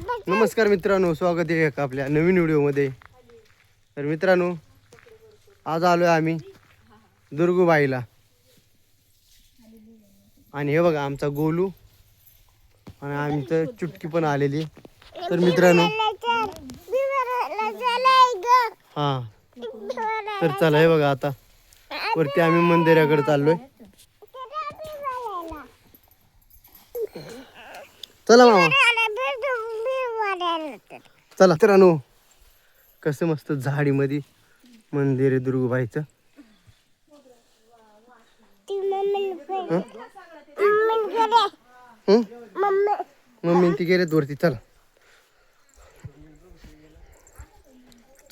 नमस्कार मित्रांनो, स्वागत आहे एका आपल्या नवीन व्हिडिओमध्ये. तर मित्रांनो, आज आलो आहे आम्ही दुर्गूबाईला. आणि हे बघा आमचा गोलू आणि आमचं चुटकी पण आलेली. तर मित्रांनो हां, तर चला हे बघा आता वरती आम्ही मंदिराकडे चाललोय. चला मामा, चला. मित्रांनो कसं मस्त झाडीमध्ये मंदिर आहे दुर्गूबाईचं. मम्मी ती गेलेत वरती. चला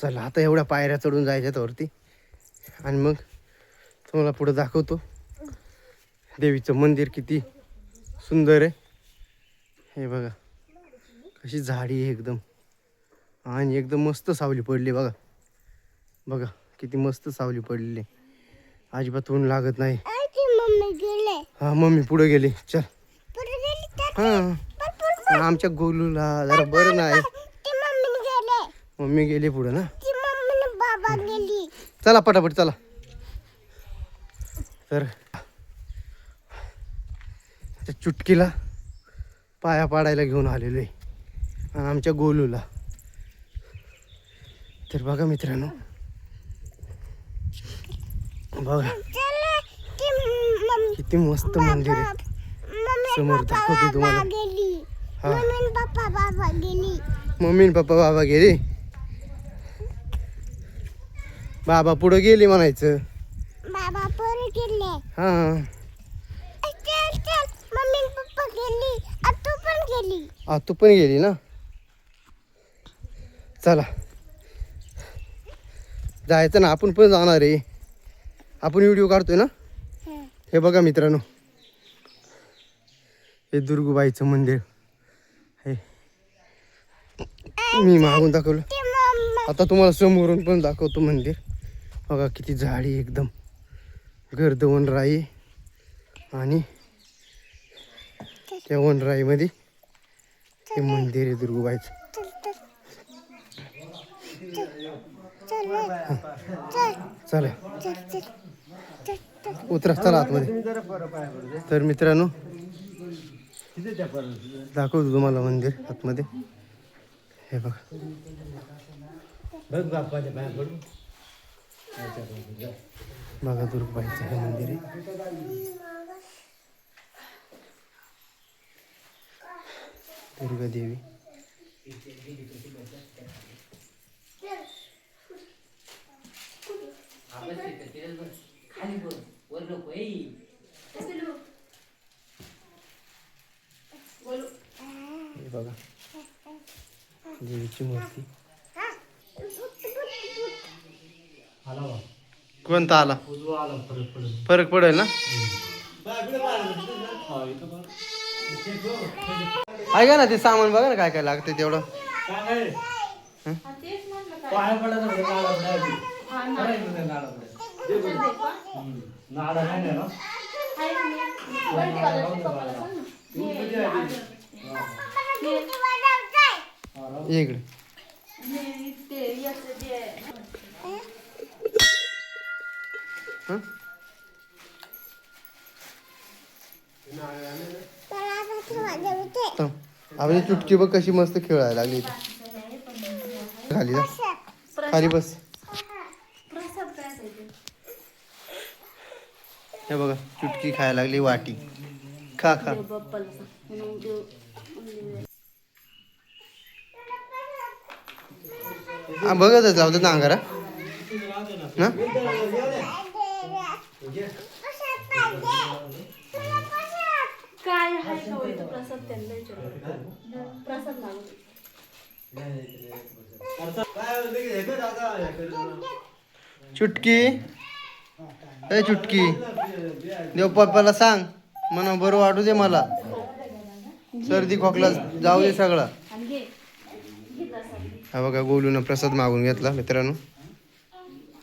चला आता एवढ्या पायऱ्या चढून जायच्यात वरती आणि मग तुम्हाला पुढे दाखवतो देवीचं मंदिर किती सुंदर आहे. हे बघा कशी झाडी आहे एकदम, आणि एकदम मस्त सावली पडली. बघा बघा किती मस्त सावली पडलेली, अजिबात ऊन लागत नाही. हा मम्मी पुढे गेली. चल. हा आमच्या गोलूला जरा बरं नाही, मम्मी गेली पुढे ना. चला पटापट चला. तर त्या चुटकीला पाया पाडायला घेऊन आलेलो आहे आणि आमच्या गोलूला. तर बघा मित्रांनो, बघा किती मस्त मंदिर आहे. समोर दाखवतो तुम्हाला. हा मम्मी आणि पप्पा बाबा गेले. बाबा पुढे गेले म्हणायचं. बाबा पुढे गेले. हा मम्मी पप्पा गेली, आतू पण गेली. आतू पण गेली ना. चला जायचं ना, आपण पण जाणार आहे. आपण व्हिडिओ काढतोय ना. हे बघा मित्रांनो, हे दुर्गूबाईचं मंदिर हे मी मागून दाखवलं, आता तुम्हाला समोरून पण दाखवतो मंदिर. बघा किती झाडी एकदम गर्द वनराई, आणि त्या वनराईमध्ये हे मंदिर आहे दुर्गूबाईचं. चला उतरा, चला आतमध्ये. तर मित्रांनो दाखवतो तुम्हाला मंदिर आतमध्ये. हे बघा बघा दुर्गूबाईचं हे मंदिर आहे. दुर्गा देवी. हे बघा देवीची मूर्ती. कोणता आला फरक पडेल ना. ऐका ना, ते सामान बघा ना काय काय लागते तेवढं. इकडे आपली चुटकी बघ कशी मस्त खेळायला लागली. खाली जा, खाली बस. हे बघा चुटकी खायला लागली वाटी. खा खा. बघतच लावतात ना अंगारा ना. चुटकी ए चुटकी, देव पप्पाला सांग म्हणा बरं वाटू दे मला. सर्दी खोकला जाऊ दे सगळा. हा बघा गोलूनं प्रसाद मागून घेतला मित्रांनो.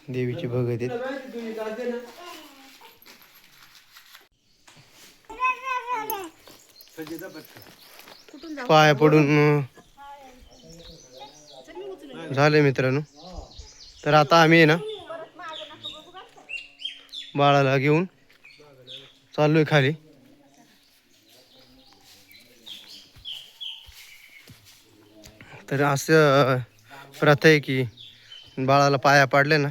देवीची भगत आहेत. पाया पडून झाले मित्रांनो. तर आता आम्ही आहे ना बाळाला घेऊन चाललोय खाली. तर असं प्रथा आहे की बाळाला पाया पाडले ना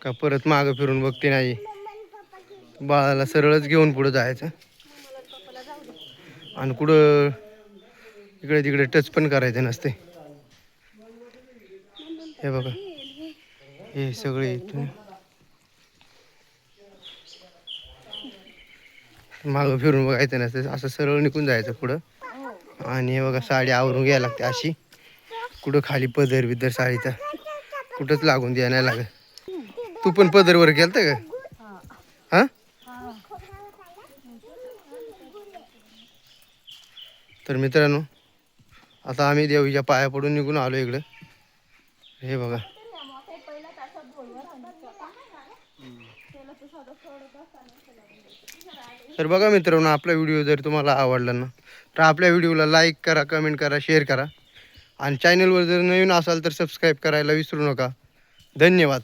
का परत मागं फिरून बघते नाही. बाळाला सरळच घेऊन पुढं जायचं आणि कुठं इकडे तिकडे टच पण करायचं नसते. हे बघा हे सगळे इथून मागं फिरून बघायचं नसतं, असं सरळ निघून जायचं पुढं. आणि हे बघा साडी आवरून घ्यायला लागते अशी. कुठं खाली पदर बिदर साडीचा कुठंच लागून द्यायला नाही लागत. तू पण पदरवर गेलतं का? हा तर मित्रांनो आता आम्ही देवीच्या पाया पडून निघून आलो इकडं. हे बघा तर बघा मित्रांनो आपला व्हिडिओ जर तुम्हाला आवडला ना तर आपल्या व्हिडिओला लाईक करा, कमेंट करा, शेअर करा आणि चॅनलवर जर नवीन असाल तर सबस्क्राईब करायला विसरू नका. धन्यवाद.